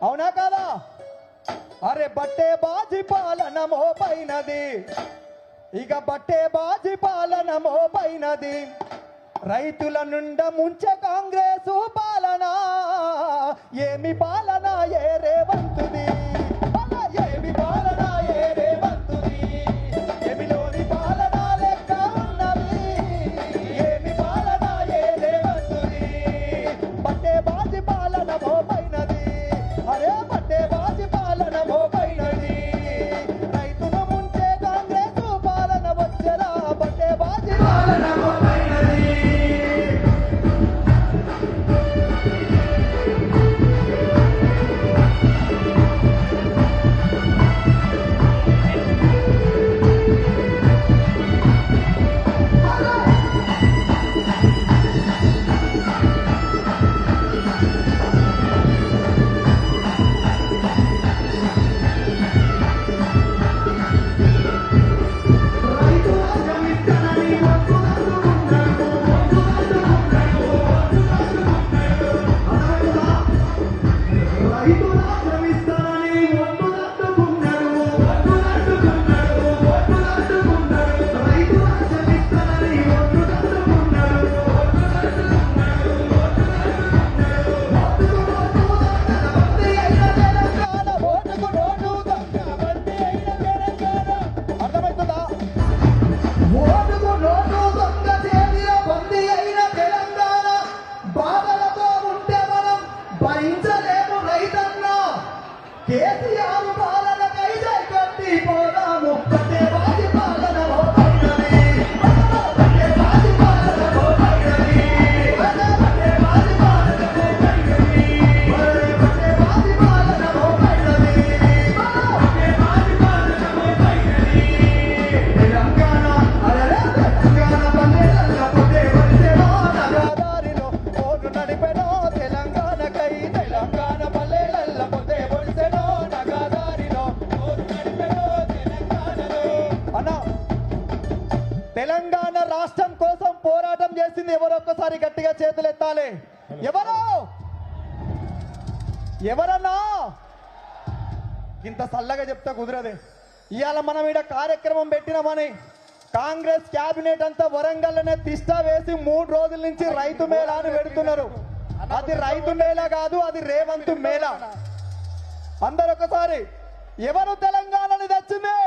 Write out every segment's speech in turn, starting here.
అవునా కాదా? అరే బట్టే బాజీ పాలన మోపైనది, ఇక బట్టే బాజీ పాలన మోపైనది. రైతుల నుండ ముంచె కాంగ్రెస్ పాలన, ఏమి పాలన ఏ రేవంతుది, ఏమి పాలన ఏ రేవంతుది, ఏమిలోని పాలన లెక్క ఉన్నది, ఏమి పాలన ఏ రేవంతుది. బట్టే బాజీ పాలన మోపైనది, అరే బట్టే బాజీ పాలన మోపైనది. రైతుల ముంచే కాంగ్రెస్ పాలన వచ్చరా, బట్టే బాజీ పాలన మోపైనది. కేసీఆర్ పాలనకై జై కొట్టి పోదాము, బట్టే బాజీ పాలన మోపైనది, బట్టే బాజీ పాలన మోపైనది, బట్టే బాజీ పాలన మోపైనది, బట్టే బాజీ పాలన మోపైనది, బట్టే బాజీ పాలన మోపైనది. తెలంగాణ అరే తెలంగాణ పల్లెల పొట్టే వరిసెలో నగదారిలో ఓటు నడిపెనో, తెలంగాణకై తెలంగాణ పల్లెల పొట్టే వరిసెలో నగదారిలో ఓటు నడిపెనో తెలంగాణలో. అన్నా తెలంగాణ రాష్ట్రం కోసం పోరాటం చేసింది ఎవరో ఒక్కసారి గట్టిగా చేతులు ఎత్తాలి. ఎవరు ఎవరన్నా ఇంత చల్లగా చెప్తా కుదరదే. ఇవాళ మనం ఈడ కార్యక్రమం పెట్టినామని కాంగ్రెస్ క్యాబినెట్ అంతా వరంగల్నే తిష్టా వేసి 3 రోజుల నుంచి రైతు మేళా అని పెడుతున్నారు. అది రైతు మేళా కాదు, అది రేవంత్ మేళా. అందరు ఒకసారి ఎవరు తెలంగాణని తెచ్చింది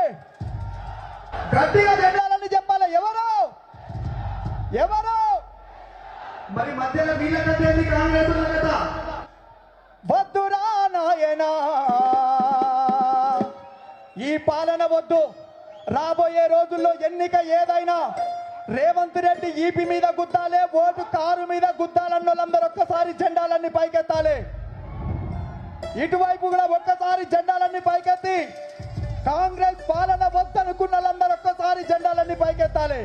గట్టిగా జెండాలని చెప్పాలి. ఎవరు ఎవరు మరి మధ్యలో వీళ్ళకదేంది కాంగ్రెస్ కదా. వద్దురా నాయనా ఈ పాలన వద్దు. రాబోయే రోజుల్లో ఎన్నిక ఏదైనా రేవంత్ రెడ్డి ఈపీ మీద గుద్దాలే, ఓటు కారు మీద గుద్దాలన్న వాళ్ళందరూ ఒక్కసారి జెండాలన్నీ పైకెత్తాలి. ఇటువైపు కూడా ఒక్కసారి జెండాలన్నీ పైకెత్తి కాంగ్రెస్ పాలన వద్దనుకున్న వాళ్ళందరూ ఒక్కసారి జెండాలన్నీ పైకెత్తాలి.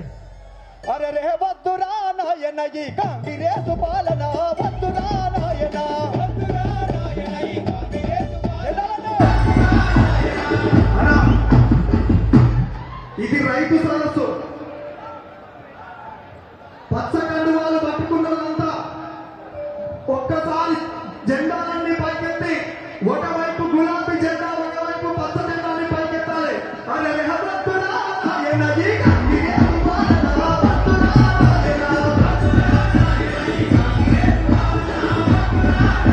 అరే రే వద్దురా నాయన ఈ కాంగ్రెస్ పాలన, వద్దురా నాయన, వద్దురా నాయన ఈ కాంగ్రెస్ పాలన. ఇది రైతు సదస్సు. పచ్చ కండువాలు పట్టుకున్న వాళ్ళంతా ఒక్కసారి జెండాలన్నీ పైకెత్తి, ఒకవైపు గులాబీ జెండా, ఒకవైపు పచ్చ జెండాన్ని పైకెత్తాలి. అరే వద్దురా నాయన ఈ కాంగ్రెస్ పాలన, వద్దురా నాయన, వద్దురా నాయన ఈ కాంగ్రెస్ పాలన.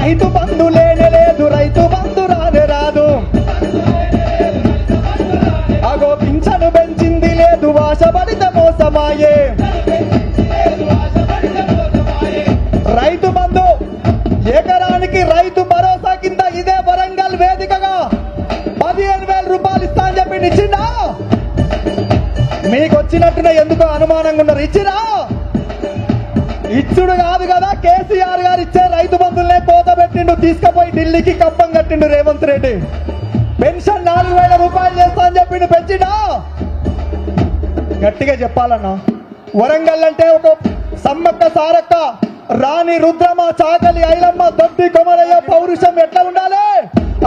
రైతు బంధు లేనే లేదు, రైతు బంధు రానే రాదు. అగో పింఛను పెంచింది లేదు, ఆశపడితే మోసమాయే. రైతు బంధు ఎకరానికి రైతు భరోసా కింద ఇదే వరంగల్ వేదికగా 15,000 రూపాయలు ఇస్తా అని చెప్పి ఇచ్చిందా? మీకు వచ్చినట్టునే ఎందుకో అనుమానంగా ఉన్నారు. ఇచ్చిరా? ఇచ్చుడు కాదు కదా, కేసీఆర్ గారు ఇచ్చే రైతు బంధువులనే కోత పెట్టిండు, తీసుకుపోయి ఢిల్లీకి కప్పం కట్టిండు రేవంత్ రెడ్డి. పెన్షన్ 4,000 రూపాయలు చేస్తా అని చెప్పిండు, పెంచిడా? గట్టిగా చెప్పాలన్నా, వరంగల్ అంటే ఒక సమ్మక్క సారక్క, రాణి రుద్రమ, చాకలి ఐలమ్మ, దొడ్డి కొమరయ్య పౌరుషం ఎట్లా ఉండాలి?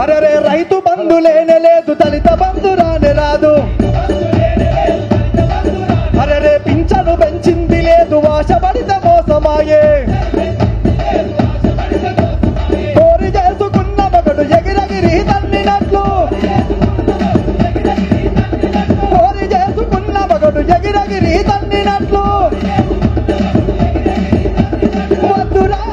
అరే రైతు బంధు లేనే లేదు, దళిత బంధు రానే రాదు. అరే పింఛను పెంచింది లేదు, ఆశపడితే మోసమాయే. కోరి చేసుకున్న మగడు ఎగిరగిరి తన్నినట్లు, కోరి చేసుకున్న మగడు ఎగిరగిరి తన్నినట్లు. వద్దురా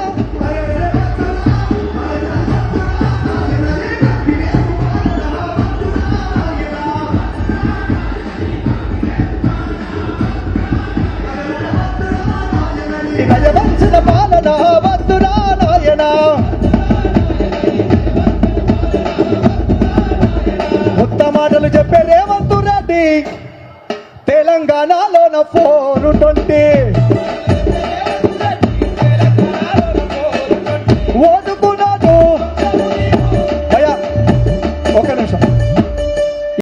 నయవంచిన పాలన, వద్దురా నాయన. ఉత్త మాటలు చెప్పే రేవంత్ రెడ్డి, తెలంగాణలోన 420 ఓటుకున్నాడు. అయ్యా ఒక నిమిషం.